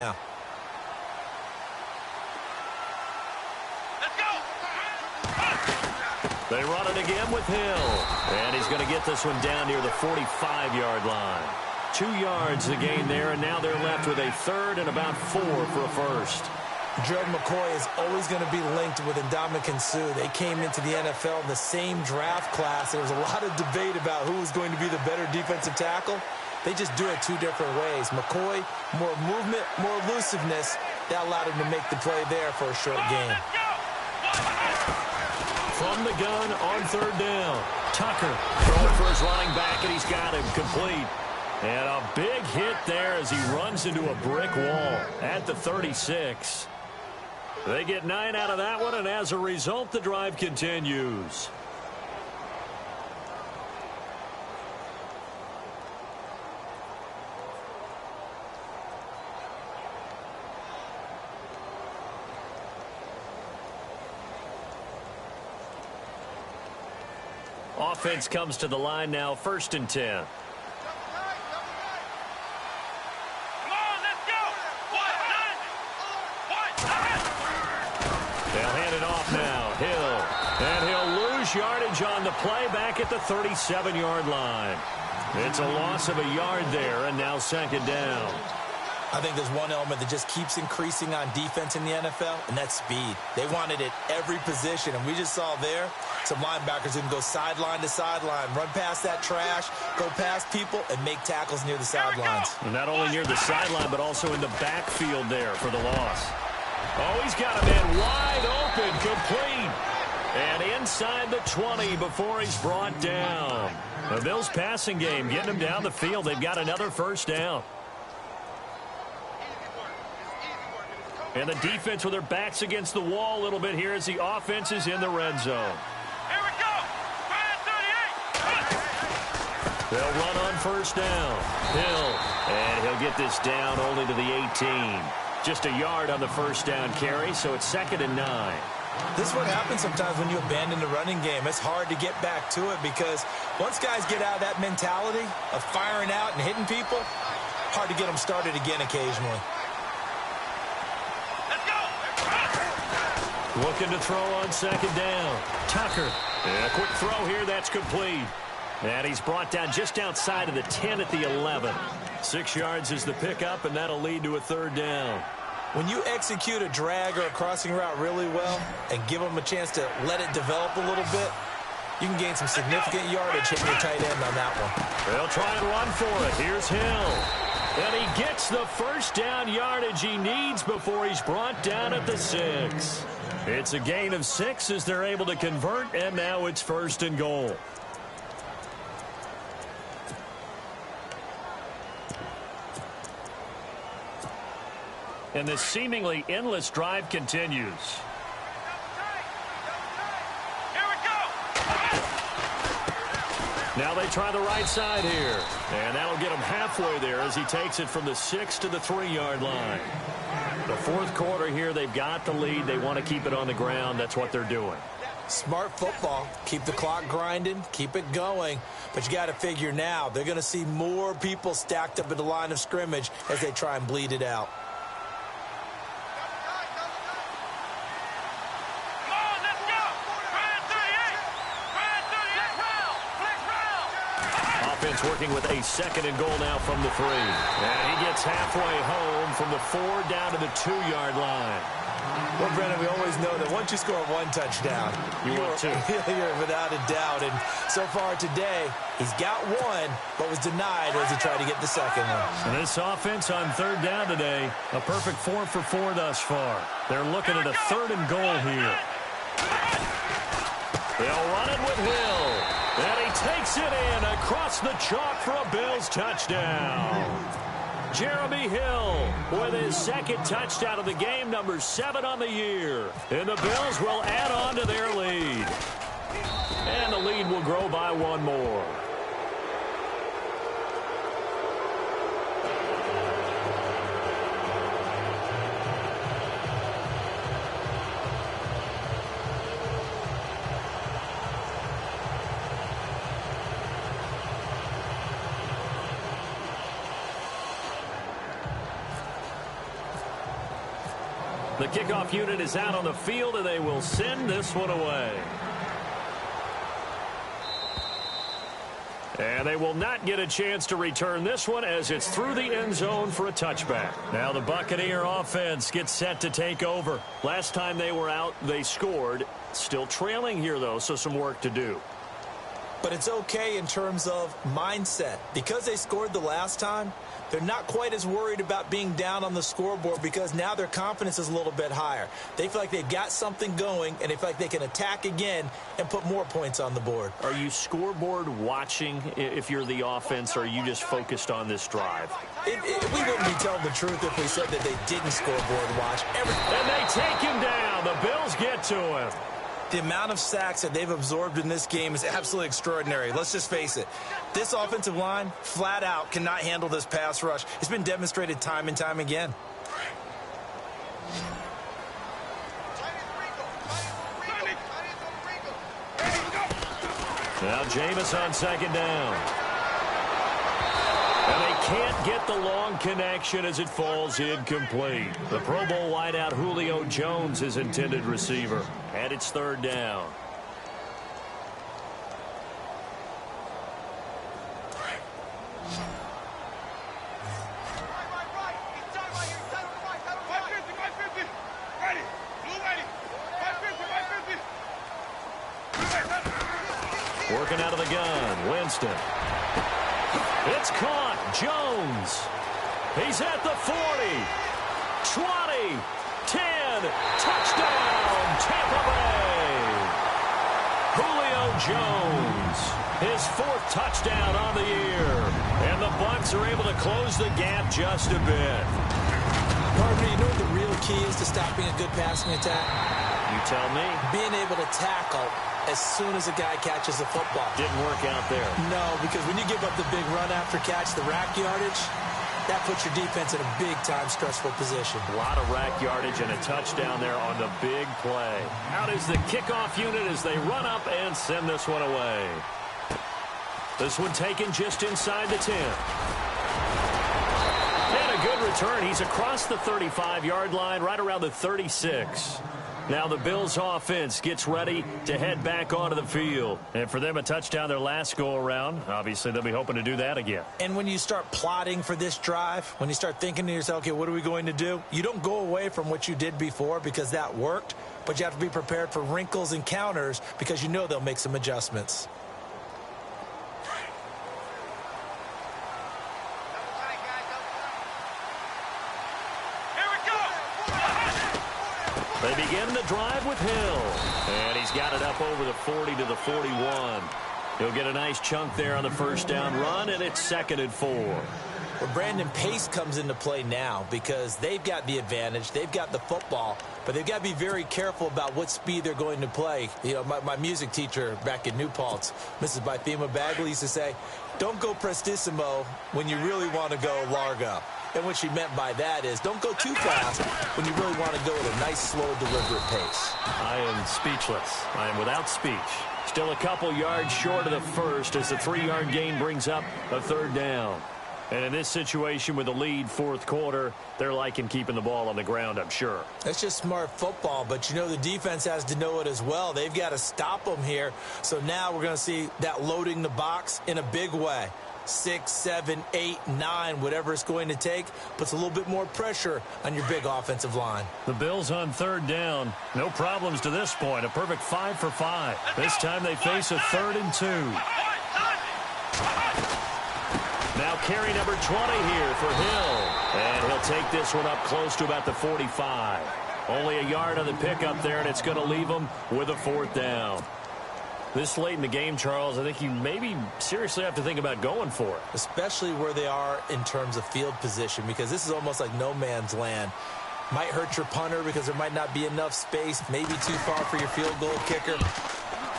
Now. Let's go. They run it again with Hill. And he's going to get this one down near the 45-yard line. 2 yards the gain there, and now they're left with a third and about 4 for a first. Gerald McCoy is always going to be linked with Ndamukong Suh. They came into the NFL in the same draft class. There was a lot of debate about who was going to be the better defensive tackle. They just do it 2 different ways. McCoy, more movement, more elusiveness. That allowed him to make the play there for a short gain. From the gun on third down. Tucker throwing for his running back, and he's got him complete. And a big hit there as he runs into a brick wall at the 36. They get 9 out of that one, and as a result, the drive continues. Offense comes to the line now, 1st and 10. They'll hand it off now. Hill. And he'll lose yardage on the play back at the 37-yard line. It's a loss of a yard there, and now 2nd down. I think there's one element that just keeps increasing on defense in the NFL, and that's speed. They want it at every position, and we just saw there some linebackers who can go sideline to sideline, run past that trash, go past people, and make tackles near the sidelines. And not only near the sideline, but also in the backfield there for the loss. Oh, he's got a man wide open, complete. And inside the 20 before he's brought down. The Bills' passing game getting him down the field. They've got another 1st down. And the defense with their backs against the wall a little bit here as the offense is in the red zone. Here we go. 38. They'll run on 1st down. Hill. And he'll get this down only to the 18. Just a yard on the 1st down carry, so it's 2nd and 9. This is what happens sometimes when you abandon the running game. It's hard to get back to it because once guys get out of that mentality of firing out and hitting people, hard to get them started again occasionally. Looking to throw on 2nd down. Tucker. And a quick throw here. That's complete. And he's brought down just outside of the 10 at the 11. 6 yards is the pickup, and that'll lead to a 3rd down. When you execute a drag or a crossing route really well and give them a chance to let it develop a little bit, you can gain some significant yardage hitting your tight end on that one. They'll try and run for it. Here's Hill. And he gets the 1st down yardage he needs before he's brought down at the 6. It's a gain of 6 as they're able to convert, and now it's 1st and goal. And this seemingly endless drive continues. Here we go. Now they try the right side here. And that'll get him halfway there as he takes it from the 6 to the 3-yard line. The 4th quarter here, they've got the lead. They want to keep it on the ground. That's what they're doing. Smart football. Keep the clock grinding. Keep it going. But you got to figure now, they're going to see more people stacked up at the line of scrimmage as they try and bleed it out. Offense working with a 2nd and goal now from the 3. And he gets halfway home from the 4 down to the 2-yard line. Well, Brennan, we always know that once you score 1 touchdown, you want 2. You're without a doubt. And so far today, he's got 1, but was denied as he tried to get the 2nd one. And this offense on 3rd down today, a perfect 4 for 4 thus far. They're looking at a 3rd and goal here. They'll run it with Hill. And he takes it in across the chalk for a Bills touchdown. Jeremy Hill with his 2nd touchdown of the game, number 7 on the year. And the Bills will add on to their lead. And the lead will grow by 1 more. The kickoff unit is out on the field, and they will send this one away. And they will not get a chance to return this one as it's through the end zone for a touchback. Now the Buccaneer offense gets set to take over. Last time they were out, they scored. Still trailing here, though, so some work to do. But it's okay in terms of mindset. Because they scored the last time, they're not quite as worried about being down on the scoreboard because now their confidence is a little bit higher. They feel like they've got something going, and they feel like they can attack again and put more points on the board. Are you scoreboard watching if you're the offense, or are you just focused on this drive? We wouldn't be telling the truth if we said that they didn't scoreboard watch. And they take him down. The Bills get to him. The amount of sacks that they've absorbed in this game is absolutely extraordinary. Let's just face it. This offensive line, flat out, cannot handle this pass rush. It's been demonstrated time and time again. Now Jameis on second down. And they can't get the long connection as it falls incomplete. The Pro Bowl wideout Julio Jones is intended receiver. And it's third down. Working out of the gun, Winston. It's caught. Jones. He's at the 40. 20. 10. Touchdown, Tampa Bay. Julio Jones. His fourth touchdown on the year. And the Bucs are able to close the gap just a bit. Partner, you know what the real key is to stopping a good passing attack? You tell me. Being able to tackle as soon as a guy catches the football. Didn't work out there. No, because when you give up the big run after catch, the rack yardage, that puts your defense in a big-time stressful position. A lot of rack yardage and a touchdown there on the big play. Out is the kickoff unit as they run up and send this one away. This one taken just inside the 10. And a good return. He's across the 35-yard line, right around the 36. Now the Bills offense gets ready to head back onto the field. And for them, a touchdown their last go-around. Obviously, they'll be hoping to do that again. And when you start plotting for this drive, when you start thinking to yourself, okay, what are we going to do? You don't go away from what you did before because that worked, but you have to be prepared for wrinkles and counters because you know they'll make some adjustments. They begin the drive with Hill. And he's got it up over the 40 to the 41. He'll get a nice chunk there on the first down run, and it's 2nd and 4. Well, Brandon, pace comes into play now because they've got the advantage. They've got the football, but they've got to be very careful about what speed they're going to play. You know, my music teacher back in New Paltz, Mrs. Bythema Bagley, used to say, don't go prestissimo when you really want to go largo. And what she meant by that is don't go too fast when you really want to go at a nice, slow, deliberate pace. I am speechless. I am without speech. Still a couple yards short of the first as the 3-yard gain brings up a third down. And in this situation with the lead fourth quarter, they're liking keeping the ball on the ground, I'm sure. That's just smart football, but you know the defense has to know it as well. They've got to stop them here. So now we're going to see that loading the box in a big way. 6, 7, 8, 9, whatever it's going to take, puts a little bit more pressure on your big offensive line. The Bills on third down. No problems to this point. A perfect 5 for 5. This time they face a 3rd and 2. Now carry number 20 here for Hill. And he'll take this one up close to about the 45. Only a yard on the pickup there, and it's going to leave them with a 4th down. This late in the game, Charles, I think you maybe seriously have to think about going for it. Especially where they are in terms of field position, because this is almost like no man's land. Might hurt your punter because there might not be enough space, maybe too far for your field goal kicker.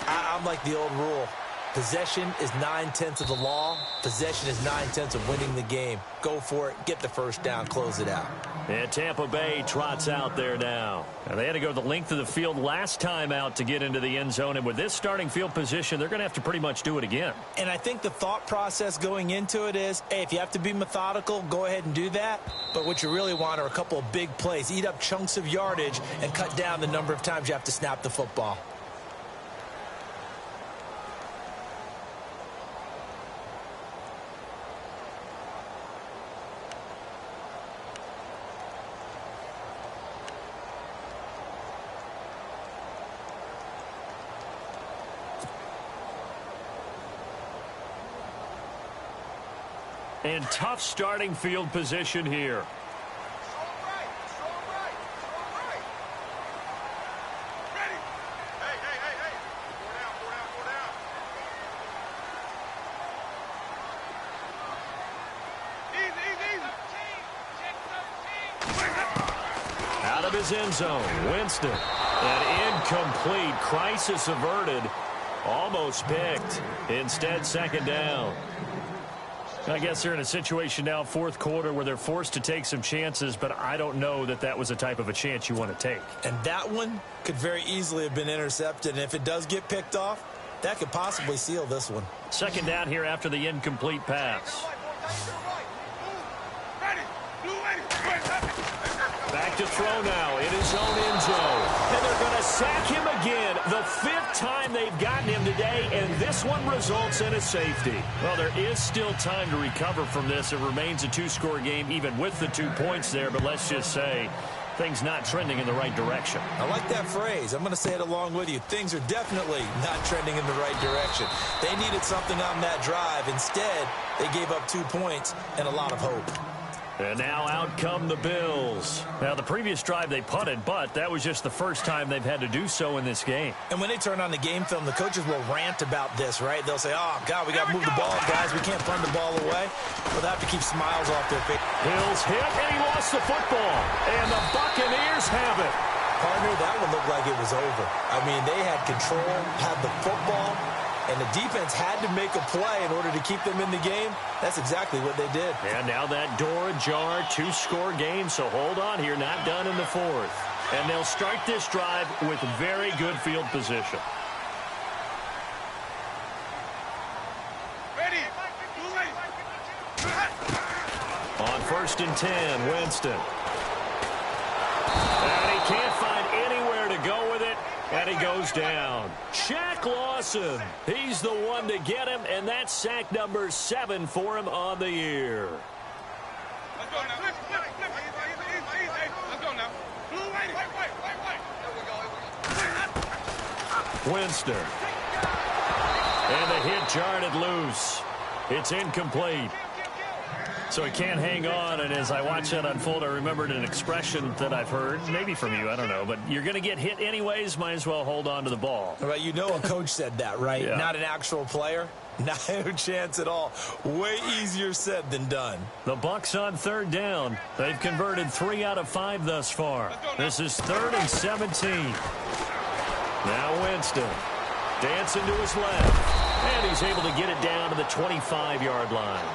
I'm like the old rule. Possession is 9/10 of the law. Possession is 9/10 of winning the game. Go for it. Get the first down. Close it out. And Tampa Bay trots out there now. And they had to go the length of the field last time out to get into the end zone. And with this starting field position, they're going to have to pretty much do it again. And I think the thought process going into it is, hey, if you have to be methodical, go ahead and do that. But what you really want are a couple of big plays. Eat up chunks of yardage and cut down the number of times you have to snap the football. And tough starting field position here. Out of his end zone, Winston. An incomplete, crisis averted. Almost picked. Instead, second down. I guess they're in a situation now, fourth quarter, where they're forced to take some chances, but I don't know that that was the type of a chance you want to take. And that one could very easily have been intercepted, and if it does get picked off, that could possibly seal this one. Second down here after the incomplete pass. Back to throw now in his own end zone. And they're going to sack him again. The fifth time they've gotten him today, and this one results in a safety. Well, there is still time to recover from this. It remains a two-score game even with the 2 points there, but let's just say things not trending in the right direction. I like that phrase. I'm going to say it along with you. Things are definitely not trending in the right direction. They needed something on that drive. Instead, they gave up 2 points and a lot of hope. And now out come the Bills. Now, the previous drive they punted, but that was just the first time they've had to do so in this game. And when they turn on the game film, the coaches will rant about this, right? They'll say, oh, God, we got to move the ball, guys. We can't punt the ball away. They'll have to keep smiles off their face. Hill's hit, and he lost the football. And the Buccaneers have it. Partner, that one looked like it was over. I mean, they had control, had the football, and the defense had to make a play in order to keep them in the game. That's exactly what they did. And now that door ajar, two-score game, so hold on here, not done in the fourth. And they'll start this drive with very good field position. Ready. On 1st and 10, Winston. And he can't find anywhere to go with it. And he goes down. Shaq Lawson. He's the one to get him, and that's sack number 7 for him on the year. Let's go now. Let's go now. Winston. And the hit jarred it loose. It's incomplete. So he can't hang on, and as I watch that unfold, I remembered an expression that I've heard, maybe from you, I don't know, but you're going to get hit anyways, might as well hold on to the ball. Right, you know a coach said that, right? Yeah. Not an actual player. Not a chance at all. Way easier said than done. The Bucs on 3rd down. They've converted 3 out of 5 thus far. This is 3rd and 17. Now Winston. Dancing to his left. And he's able to get it down to the 25-yard line.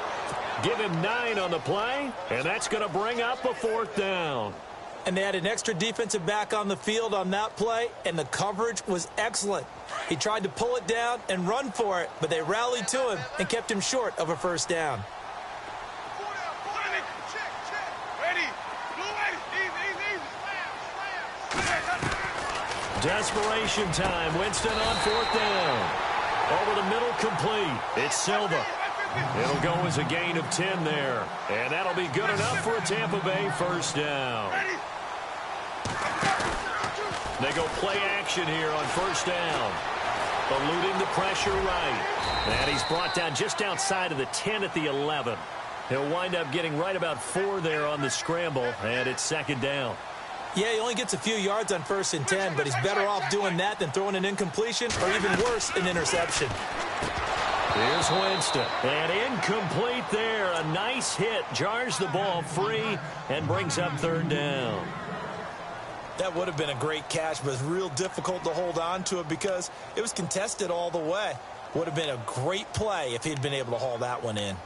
Give him 9 on the play, and that's going to bring up a 4th down. And they had an extra defensive back on the field on that play, and the coverage was excellent. He tried to pull it down and run for it, but they rallied to him and kept him short of a 1st down. Desperation time. Winston on 4th down. Over the middle, complete. It's Silva. It'll go as a gain of 10 there. And that'll be good enough for a Tampa Bay 1st down. They go play action here on 1st down. Eluding the pressure right. And he's brought down just outside of the 10 at the 11. He'll wind up getting right about 4 there on the scramble. And it's 2nd down. Yeah, he only gets a few yards on 1st and 10, but he's better off doing that than throwing an incompletion or even worse, an interception. Here's Winston. And incomplete there. A nice hit. Jars the ball free and brings up 3rd down. That would have been a great catch, but it's real difficult to hold on to it because it was contested all the way. Would have been a great play if he'd been able to haul that one in.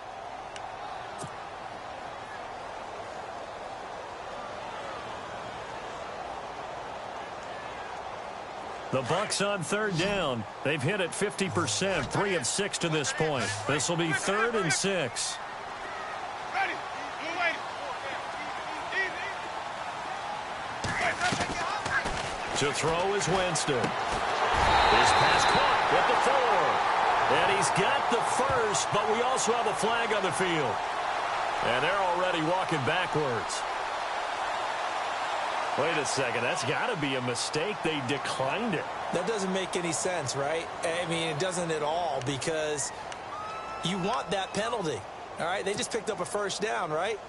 The Bucs on third down. They've hit it 50%, 3 of 6 to this point. This will be 3rd and 6. Ready. To throw is Winston. His pass caught at the 4. And he's got the first, but we also have a flag on the field. And they're already walking backwards. Wait a second, that's got to be a mistake. They declined it. That doesn't make any sense, right? I mean, it doesn't at all, because you want that penalty. All right, they just picked up a first down, right?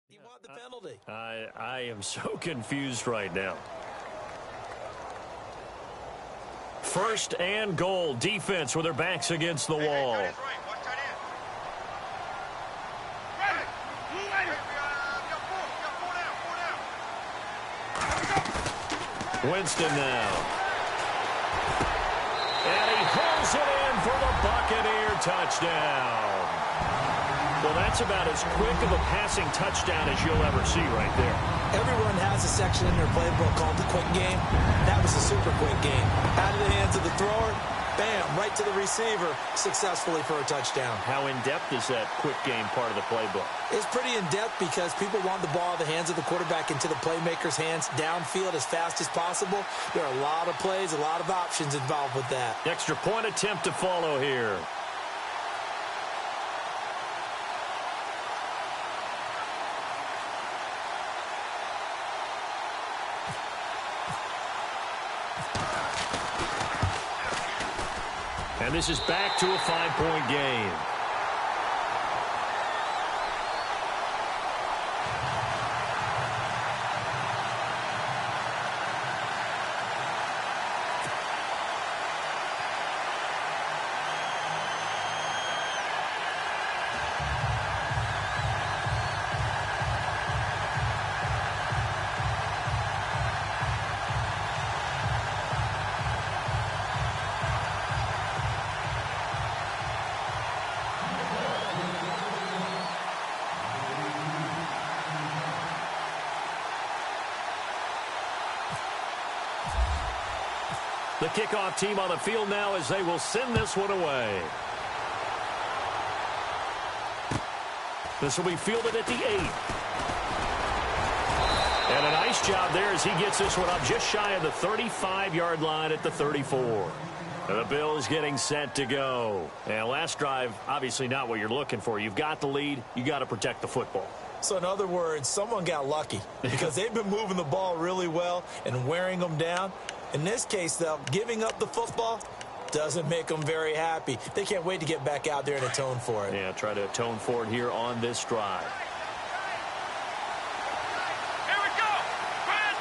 You want the penalty. I am so confused right now. 1st and goal. Defense with their backs against the wall. Winston now. And he pulls it in for the Buccaneer touchdown. Well, that's about as quick of a passing touchdown as you'll ever see right there. Everyone has a section in their playbook called the quick game. That was a super quick game. Out of the hands of the thrower, bam, right to the receiver, successfully for a touchdown. How in-depth is that quick game part of the playbook? It's pretty in-depth because people want the ball in the hands of the quarterback into the playmaker's hands downfield as fast as possible. There are a lot of plays, a lot of options involved with that. Extra point attempt to follow here. And this is back to a 5-point game. The kickoff team on the field now as they will send this one away. This will be fielded at the 8. And a nice job there as he gets this one up just shy of the 35-yard line at the 34. And the Bills getting set to go. And last drive, obviously not what you're looking for. You've got the lead. You got to protect the football. So in other words, someone got lucky because they've been moving the ball really well and wearing them down. In this case, though, giving up the football doesn't make them very happy. They can't wait to get back out there and atone for it. Yeah, try to atone for it here on this drive. Here we go. Brand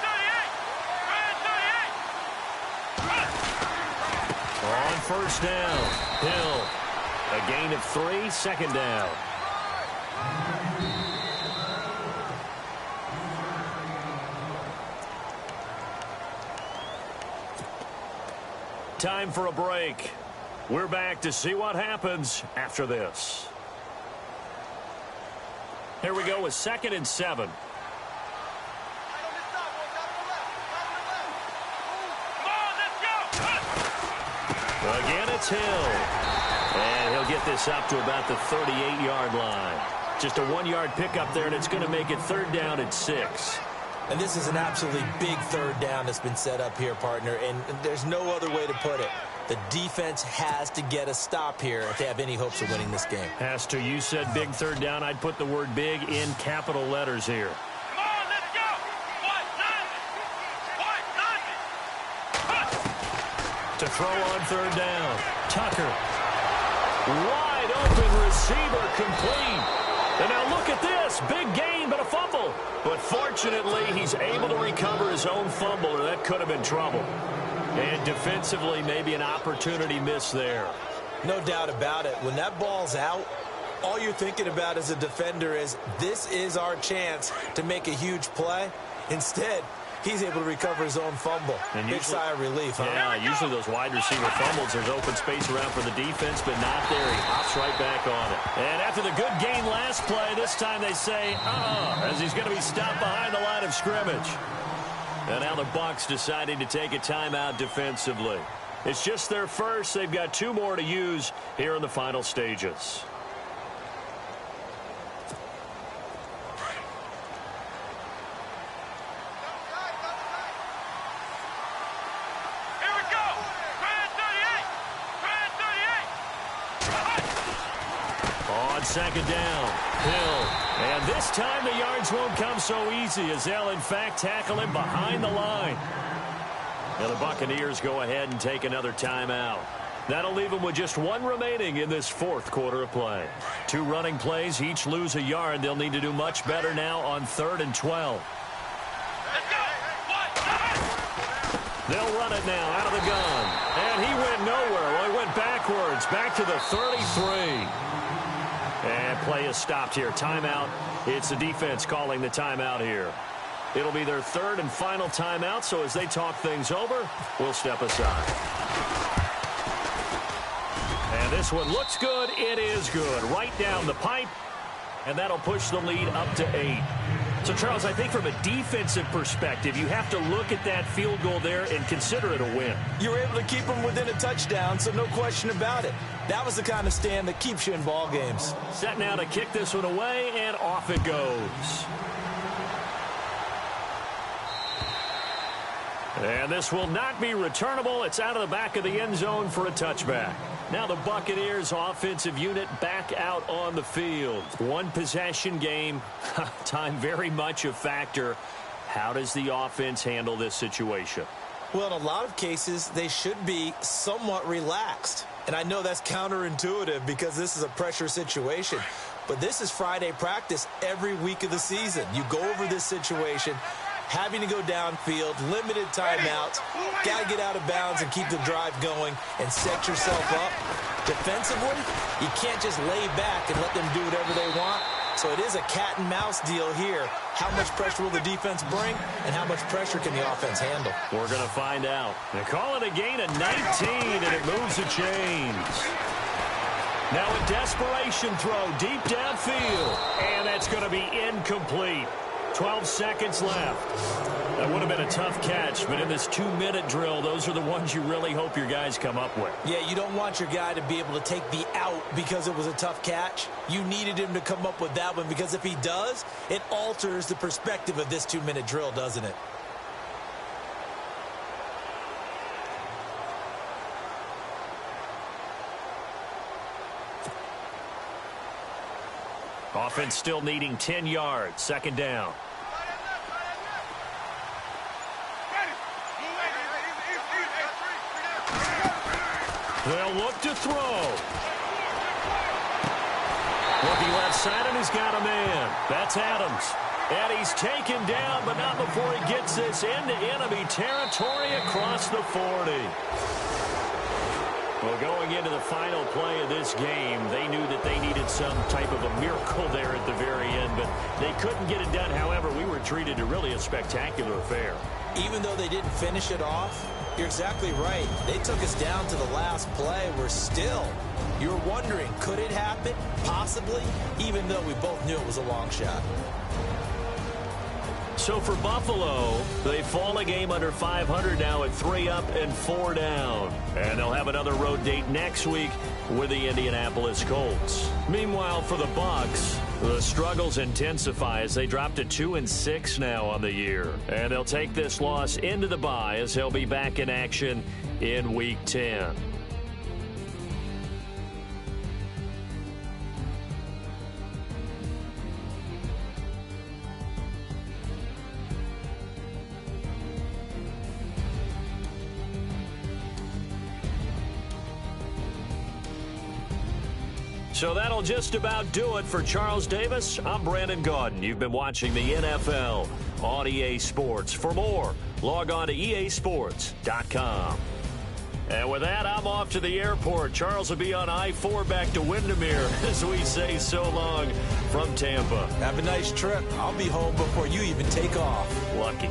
38. On first down, Hill. A gain of 3, second down. Time for a break. We're back to see what happens after this. Here we go with 2nd and 7. Again, it's Hill. And he'll get this up to about the 38-yard line. Just a 1-yard pickup there, and it's going to make it 3rd down and 6. And this is an absolutely big third down that's been set up here, partner, and there's no other way to put it. The defense has to get a stop here if they have any hopes of winning this game. Has to. You said big third down. I'd put the word big in capital letters here. Come on, let's go. To throw on third down. Tucker. Wide open receiver, complete. And now look at this. Big gain, but a fumble. But fortunately, he's able to recover his own fumble, or that could have been trouble. And defensively, maybe an opportunity miss there. No doubt about it. When that ball's out, all you're thinking about as a defender is, this is our chance to make a huge play. Instead, he's able to recover his own fumble. And big sigh of relief, huh? Yeah, usually those wide receiver fumbles, there's open space around for the defense, but not there. He hops right back on it. And after the good gain last play, this time they say, as he's going to be stopped behind the line of scrimmage. And now the Bucs deciding to take a timeout defensively. It's just their first. They've got 2 more to use here in the final stages. Here we go. Grand 38. On second down, Hill. And this time the yards won't come so easy as they'll, in fact, tackle him behind the line. Now the Buccaneers go ahead and take another timeout. That'll leave them with just 1 remaining in this 4th quarter of play. 2 running plays, each lose a yard. They'll need to do much better now on 3rd and 12. Let's go. They'll run it now out of the gun. And he went nowhere. Well, he went backwards, back to the 33. And play is stopped here. Timeout. It's the defense calling the timeout here. It'll be their 3rd and final timeout, so as they talk things over, we'll step aside. And this one looks good. It is good. Right down the pipe. And that'll push the lead up to 8. So, Charles, I think from a defensive perspective, you have to look at that field goal there and consider it a win. You were able to keep them within a touchdown, so no question about it. That was the kind of stand that keeps you in ball games. Set now to kick this one away, and off it goes. And this will not be returnable. It's out of the back of the end zone for a touchback. Now the Buccaneers offensive unit back out on the field. 1 possession game. Time very much a factor. How does the offense handle this situation? Well, in a lot of cases, they should be somewhat relaxed. And I know that's counterintuitive because this is a pressure situation. But this is Friday practice every week of the season. You go over this situation, having to go downfield, limited timeouts, got to get out of bounds and keep the drive going and set yourself up. Defensively, you can't just lay back and let them do whatever they want. So it is a cat and mouse deal here. How much pressure will the defense bring and how much pressure can the offense handle? We're going to find out. They call it a gain of 19, and it moves the chains. Now a desperation throw deep downfield, and that's going to be incomplete. 12 seconds left. That would have been a tough catch, but in this 2-minute drill, those are the ones you really hope your guys come up with. Yeah, you don't want your guy to be able to take the out because it was a tough catch. You needed him to come up with that one because if he does, it alters the perspective of this 2-minute drill, doesn't it? Offense still needing 10 yards. Second down. They'll look to throw. Looking left side, and he's got a man. That's Adams. And he's taken down, but not before he gets this into enemy territory across the 40. Well, going into the final play of this game, they knew that they needed some type of a miracle there at the very end, but they couldn't get it done. However, we were treated to really a spectacular affair. Even though they didn't finish it off, you're exactly right. They took us down to the last play. We're still, you're wondering, could it happen? Possibly, even though we both knew it was a long shot. So for Buffalo, they fall a game under 500 now at 3 up and 4 down. And they'll have another road date next week with the Indianapolis Colts. Meanwhile, for the Bucs, the struggles intensify as they drop to 2-6 now on the year. And they'll take this loss into the bye as they'll be back in action in Week 10. So that'll just about do it for Charles Davis. I'm Brandon Gaudin. You've been watching the NFL on EA Sports. For more, log on to easports.com. And with that, I'm off to the airport. Charles will be on I-4 back to Windermere as we say so long from Tampa. Have a nice trip. I'll be home before you even take off. Lucky.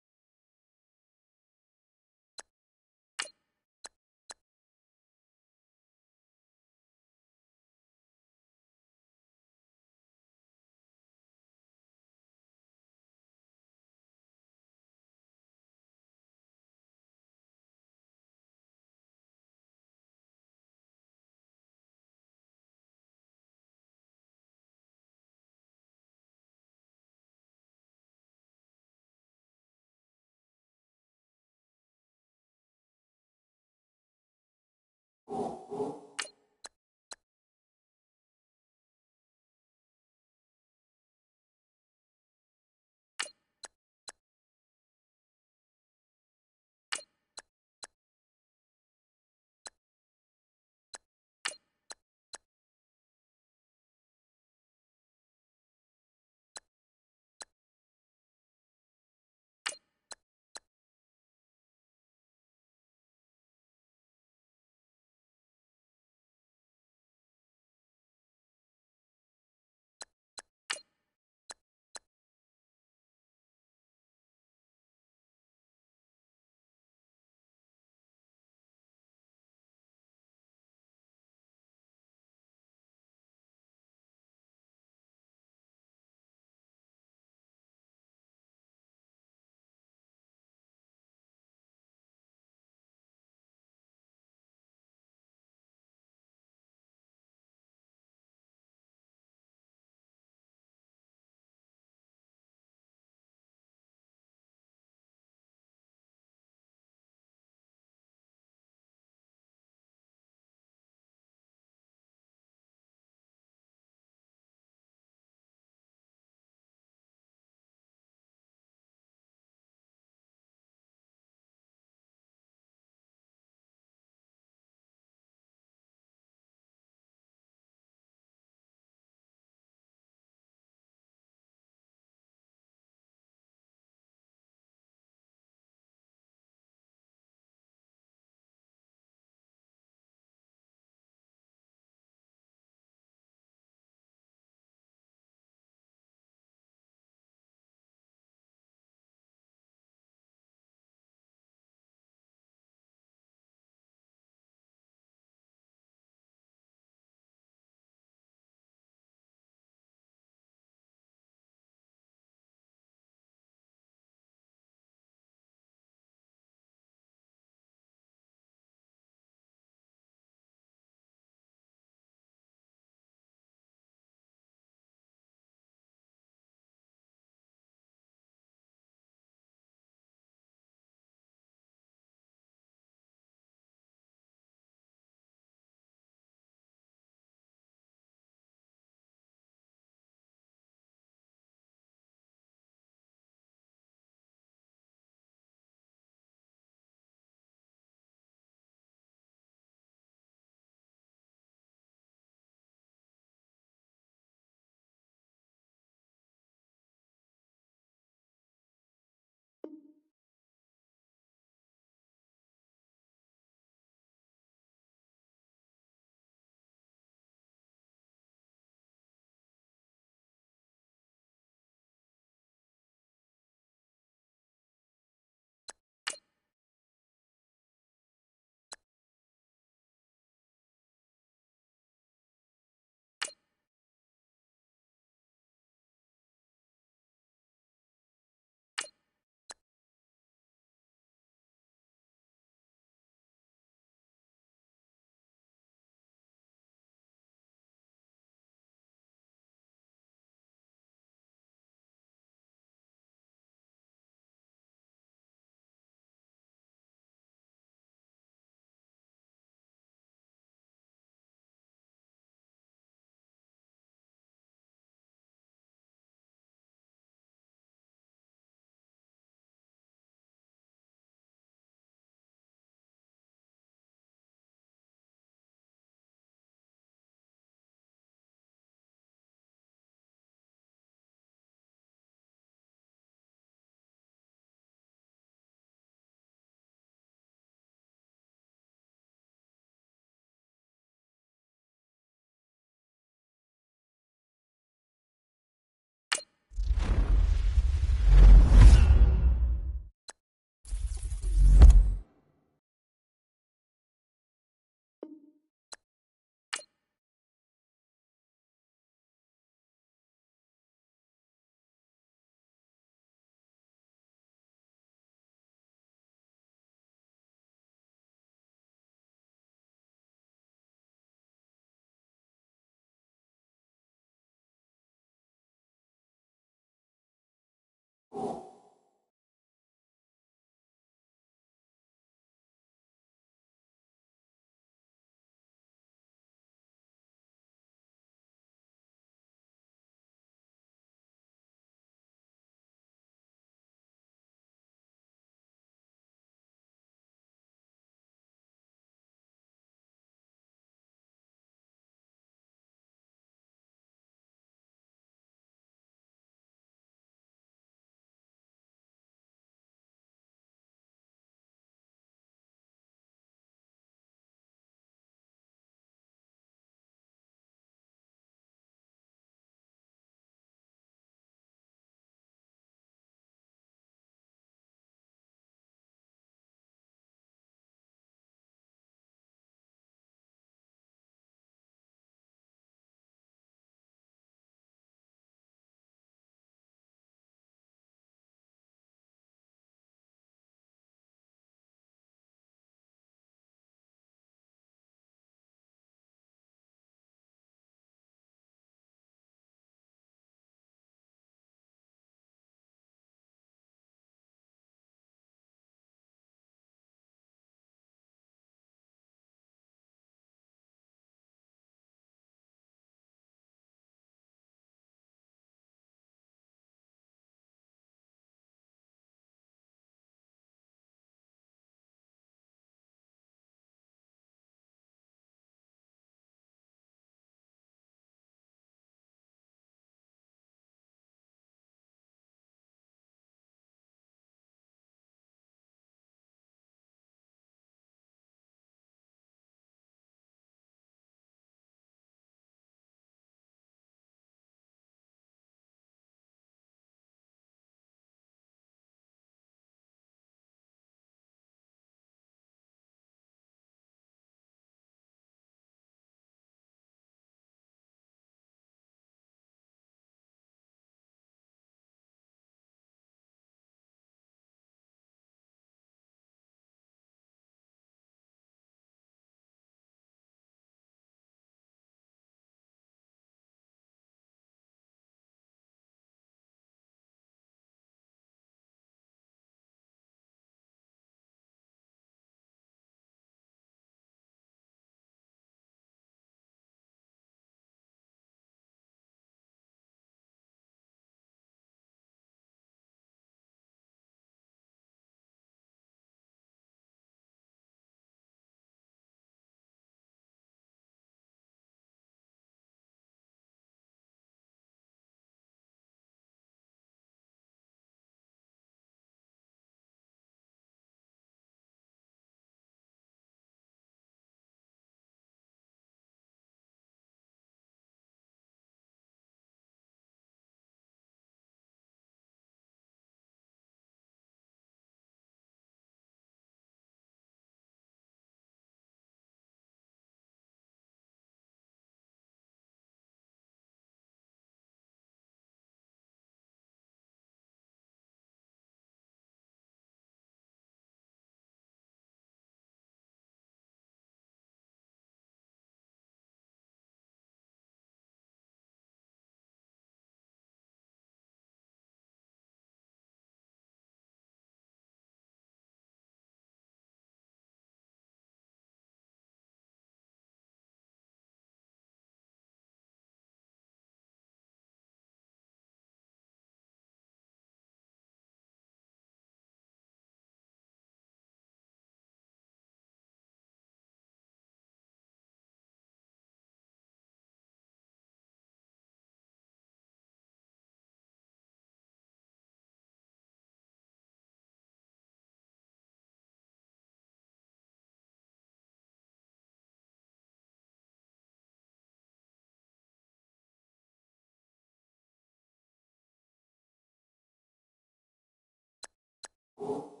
Bye.